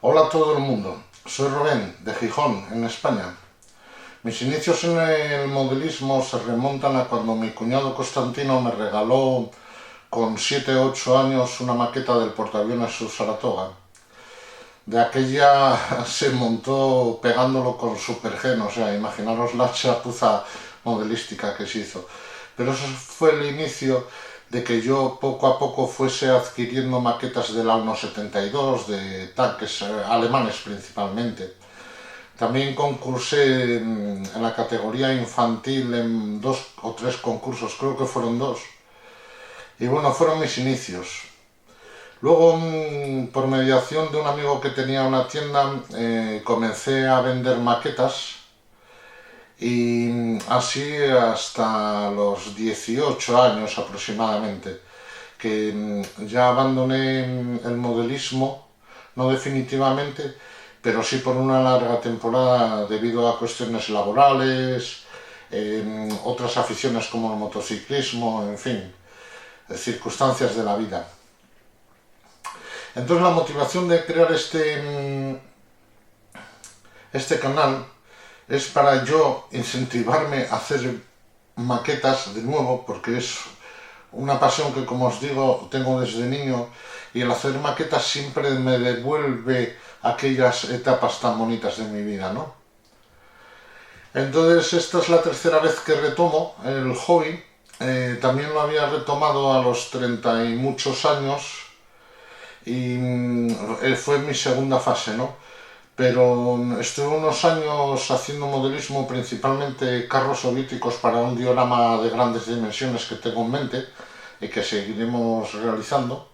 Hola a todo el mundo, soy Rubén de Gijón, en España. Mis inicios en el modelismo se remontan a cuando mi cuñado Constantino me regaló con 7 o 8 años una maqueta del portaaviones Sur Saratoga. De aquella se montó pegándolo con Super-G, o sea, imaginaros la chapuza modelística que se hizo. Pero eso fue el inicio de que yo poco a poco fuese adquiriendo maquetas de la 1.72, de tanques alemanes principalmente. También concursé en la categoría infantil en 2 o 3 concursos, creo que fueron 2. Y bueno, fueron mis inicios. Luego, por mediación de un amigo que tenía una tienda, comencé a vender maquetas y así hasta los 18 años aproximadamente, que ya abandoné el modelismo, no definitivamente, pero sí por una larga temporada debido a cuestiones laborales, otras aficiones como el motociclismo, en fin, circunstancias de la vida. Entonces la motivación de crear este canal es para yo incentivarme a hacer maquetas de nuevo, porque es una pasión que, como os digo, tengo desde niño, y el hacer maquetas siempre me devuelve aquellas etapas tan bonitas de mi vida, ¿no? Entonces esta es la tercera vez que retomo el hobby. También lo había retomado a los 30 y muchos años y fue mi segunda fase, ¿no? Pero estuve unos años haciendo modelismo, principalmente carros soviéticos, para un diorama de grandes dimensiones que tengo en mente y que seguiremos realizando.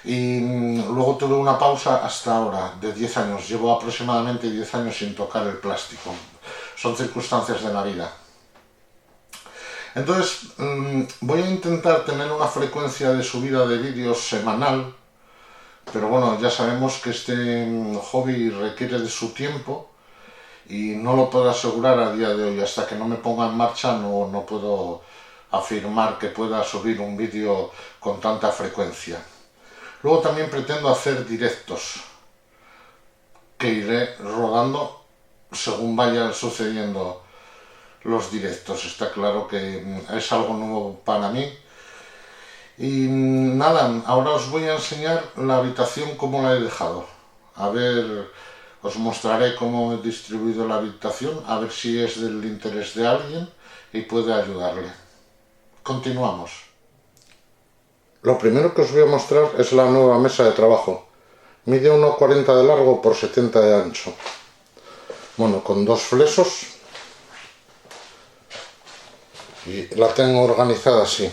Y luego tuve una pausa hasta ahora de 10 años. Llevo aproximadamente 10 años sin tocar el plástico. Son circunstancias de la vida. Entonces voy a intentar tener una frecuencia de subida de vídeos semanal, pero bueno, ya sabemos que este hobby requiere de su tiempo y no lo puedo asegurar a día de hoy. Hasta que no me ponga en marcha no puedo afirmar que pueda subir un vídeo con tanta frecuencia. Luego también pretendo hacer directos que iré rodando según vayan sucediendo los directos. Está claro que es algo nuevo para mí. Y nada, ahora os voy a enseñar la habitación como la he dejado. A ver, os mostraré cómo he distribuido la habitación, a ver si es del interés de alguien y puede ayudarle. Continuamos. Lo primero que os voy a mostrar es la nueva mesa de trabajo. Mide 1,40 de largo por 70 de ancho. Bueno, con 2 flesos. Y la tengo organizada así.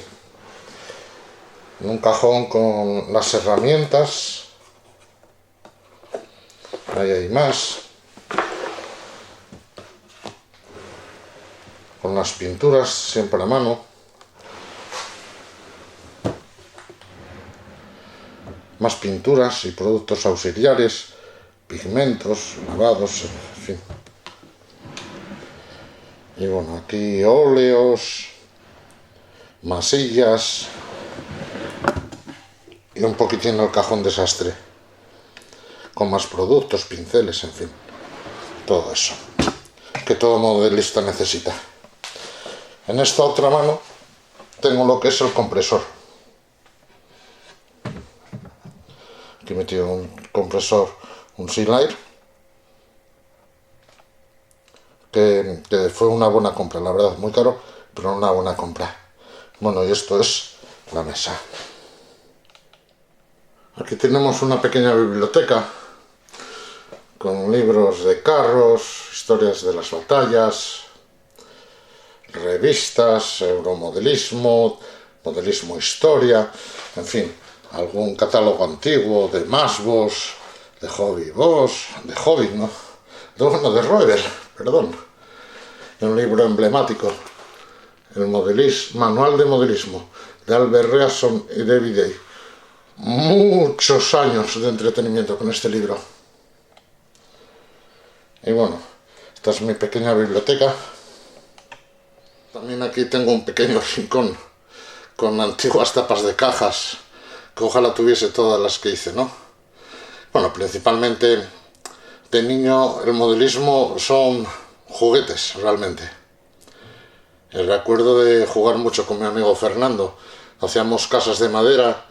En un cajón con las herramientas. Ahí hay más. Con las pinturas siempre a mano. Más pinturas y productos auxiliares, pigmentos, lavados, en fin. Y bueno, aquí óleos, masillas y un poquitín el cajón desastre, con más productos, pinceles, en fin, todo eso que todo modelista necesita. En esta otra mano tengo lo que es el compresor. Aquí he metido un compresor, un Sealair, que fue una buena compra, la verdad, muy caro, pero una buena compra. Bueno, y esto es la mesa. Aquí tenemos una pequeña biblioteca con libros de carros, historias de las batallas, revistas, euromodelismo, modelismo historia, en fin, algún catálogo antiguo de Masbos, de Hobby Boss, de Hobby, ¿no? Bueno, de Roeder, perdón. Un libro emblemático, el Manual de Modelismo, de Albert Reason y David Day. Muchos años de entretenimiento con este libro. Y bueno, esta es mi pequeña biblioteca. También aquí tengo un pequeño rincón con antiguas tapas de cajas, que ojalá tuviese todas las que hice, ¿no? Bueno, principalmente de niño el modelismo son juguetes, realmente. Recuerdo de jugar mucho con mi amigo Fernando. Hacíamos casas de madera,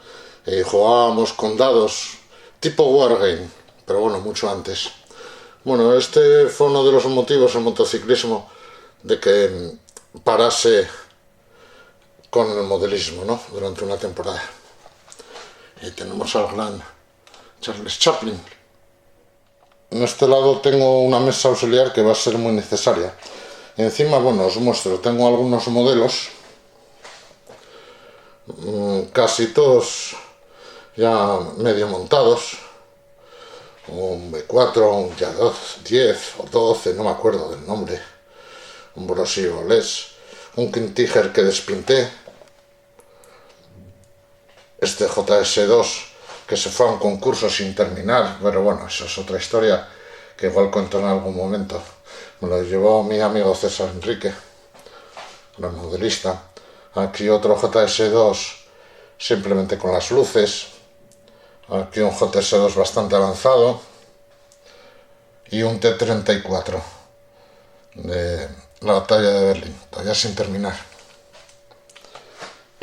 jugábamos con dados, tipo Wargame, pero bueno, mucho antes. Bueno, este fue uno de los motivos, el motociclismo, de que parase con el modelismo, ¿no? Durante una temporada. Y tenemos al gran Charles Chaplin. En este lado tengo una mesa auxiliar que va a ser muy necesaria. Y encima, bueno, os muestro, tengo algunos modelos, casi todos ya medio montados. Un B4, un Ya-10 o 12, no me acuerdo del nombre. Un Brosio Les, un Kintiger que despinté. Este JS2 que se fue a un concurso sin terminar, pero bueno, eso es otra historia que igual cuento en algún momento. Me lo llevó mi amigo César Enrique, gran modelista. Aquí otro JS2 simplemente con las luces. Aquí un JS2 bastante avanzado. Y un T-34 de la batalla de Berlín, todavía sin terminar.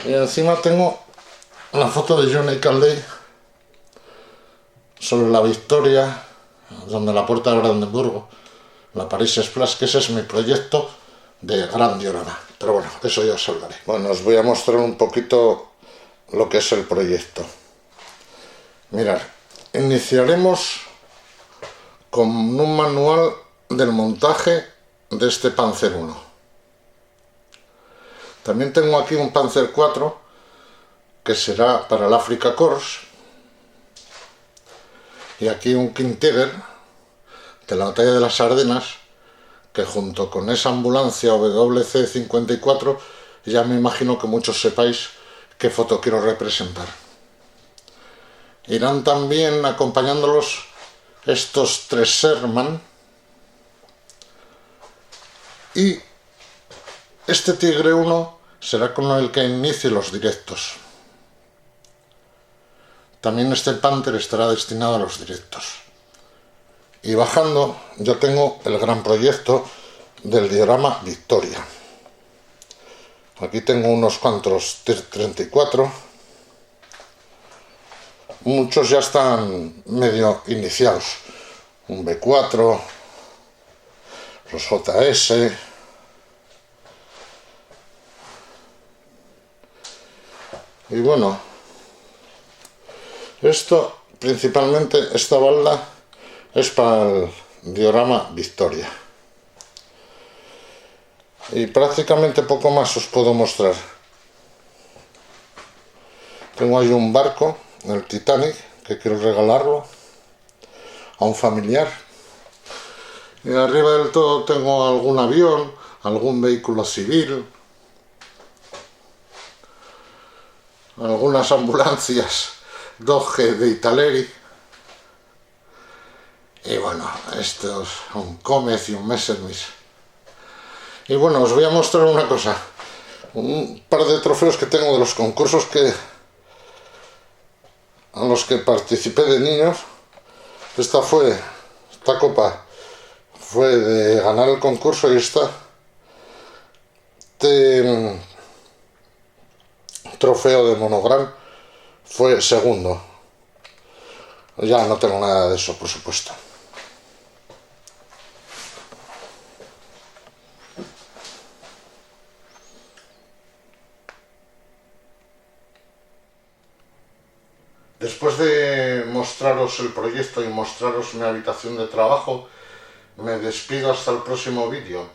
Y encima tengo la foto de Johnny Caldey sobre la Victoria, donde la Puerta de Brandenburgo, la París Splash, que ese es mi proyecto de gran diorama. Pero bueno, eso ya os hablaré. Bueno, os voy a mostrar un poquito lo que es el proyecto. Mirad, iniciaremos con un manual del montaje de este Panzer I. También tengo aquí un Panzer IV que será para el Afrika Korps, y aquí un Kintiger de la batalla de las Ardenas, que junto con esa ambulancia WC-54 ya me imagino que muchos sepáis qué foto quiero representar. Irán también acompañándolos estos 3 Sherman y este Tigre 1 será con el que inicie los directos. También este Panther estará destinado a los directos. Y bajando yo tengo el gran proyecto del diorama Victoria. Aquí tengo unos cuantos T-34. Muchos ya están medio iniciados. Un B4, los JS. Y bueno, esto principalmente, esta balda es para el diorama Victoria. Y prácticamente poco más os puedo mostrar. Tengo ahí un barco, el Titanic, que quiero regalarlo a un familiar. Y arriba del todo tengo algún avión, algún vehículo civil, algunas ambulancias Dodge de Italeri. Y bueno, esto es un Comet y un Messerschmitt. Y bueno, os voy a mostrar una cosa. Un par de trofeos que tengo de los concursos a los que participé de niños. Esta copa fue de ganar el concurso, y esta trofeo de Monogram fue segundo. Ya no tengo nada de eso, por supuesto. Después de mostraros el proyecto y mostraros mi habitación de trabajo, me despido hasta el próximo vídeo.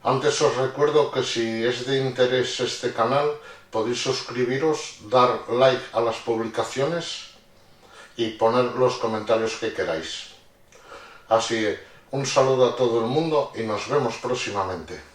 Antes os recuerdo que si es de interés este canal, podéis suscribiros, dar like a las publicaciones y poner los comentarios que queráis. Así, un saludo a todo el mundo y nos vemos próximamente.